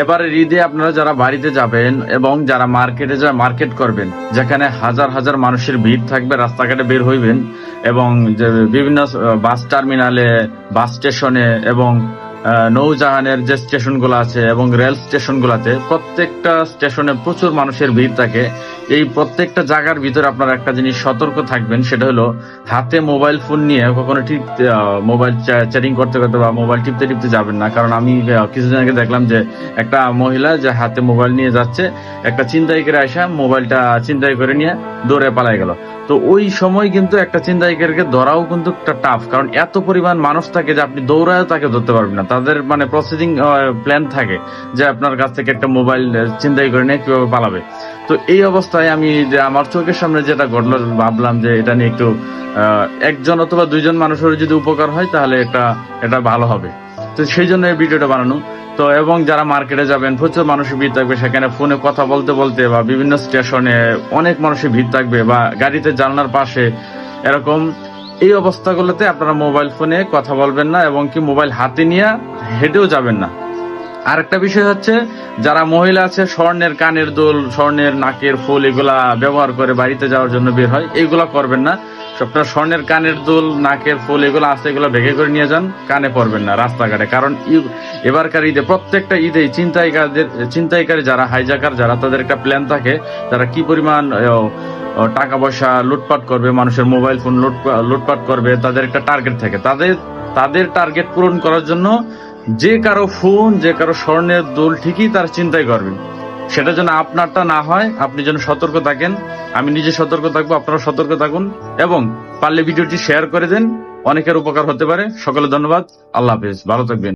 এবারের ঈদে আপনারা যারা বাড়িতে যাবেন এবং যারা মার্কেটে যা মার্কেট করবেন, যেখানে হাজার হাজার মানুষের ভিড় থাকবে, রাস্তাঘাটে বের হইবেন এবং যে বিভিন্ন বাস টার্মিনালে, বাস স্টেশনে এবং নৌজাহানের যে স্টেশনগুলো আছে এবং রেল স্টেশনগুলোতে প্রত্যেকটা স্টেশনে প্রচুর মানুষের ভিড় থাকে। এই প্রত্যেকটা জায়গার ভিতরে আপনারা একটা জিনিস সতর্ক থাকবেন, সেটা হলো হাতে মোবাইল ফোন নিয়ে কখনো ঠিক মোবাইল চ্যাটিং করতে করতে বা মোবাইল টিপতে টিপতে যাবেন না। কারণ আমি কিছুদিন আগে দেখলাম যে একটা মহিলা যে হাতে মোবাইল নিয়ে যাচ্ছে, একটা ছিনতাইকারী আইসা মোবাইলটা ছিনতাই করে নিয়ে দৌড়ে পালাই গেল। তো ওই সময় কিন্তু একটা ছিনতাইকারীকে ধরাও কিন্তু একটা টাফ, কারণ এত পরিমাণ মানুষ থাকে যে আপনি দৌড়ায় তাকে ধরতে পারবেন না। তাদের মানে প্রসেসিং প্ল্যান থাকে যে আপনার কাছ থেকে একটা মোবাইল ছিনতাই করে নিয়ে কিভাবে পালাবে। তো এই অবস্থায় আমি যে আমার চোখের সামনে যেটা ঘটলো, ভাবলাম যে এটা নিয়ে একটু একজন অথবা দুইজন মানুষের যদি উপকার হয় তাহলে এটা ভালো হবে। তো সেই জন্য এই ভিডিওটা বানানো। তো এবং যারা মার্কেটে যাবেন, প্রচুর মানুষের ভিড় থাকবে, সেখানে ফোনে কথা বলতে বলতে বা বিভিন্ন স্টেশনে অনেক মানুষের ভিড় থাকবে বা গাড়িতে জানলার পাশে এরকম, এই অবস্থাগুলোতে আপনারা মোবাইল ফোনে কথা বলবেন না এবং কি মোবাইল হাতে নিয়ে হেঁটেও যাবেন না। আরেকটা বিষয় হচ্ছে, যারা মহিলা আছে স্বর্ণের কানের দুল, স্বর্ণের নাকের ফুল এগুলা ব্যবহার করে বাড়িতে যাওয়ার জন্য বের হয়, এগুলা করবেন না। আপনার স্বর্ণের কানের দুল, নাকের ফুল এগুলো আছে, এগুলো ভেঙে করে নিয়ে যান, কানে পরবেন না রাস্তাঘাটে। কারণ এবারকার ঈদে, প্রত্যেকটা ঈদে ছিনতাইকারী যারা, হাইজাকার যারা, তাদের একটা প্ল্যান থাকে তারা কি পরিমাণ টাকা পয়সা লুটপাট করবে, মানুষের মোবাইল ফোন লুটপাট করবে, তাদের একটা টার্গেট থাকে। তাদের টার্গেট পূরণ করার জন্য যে কারো ফোন, যে কারো স্বর্ণের দুল ঠিকই তার চিন্তাই করবেন। সেটা যেন আপনারটা না হয়, আপনি যেন সতর্ক থাকেন। আমি নিজে সতর্ক থাকবো, আপনারা সতর্ক থাকুন এবং পারলে ভিডিওটি শেয়ার করে দেন, অনেকের উপকার হতে পারে। সকলে ধন্যবাদ, আল্লাহ হাফেজ, ভালো থাকবেন।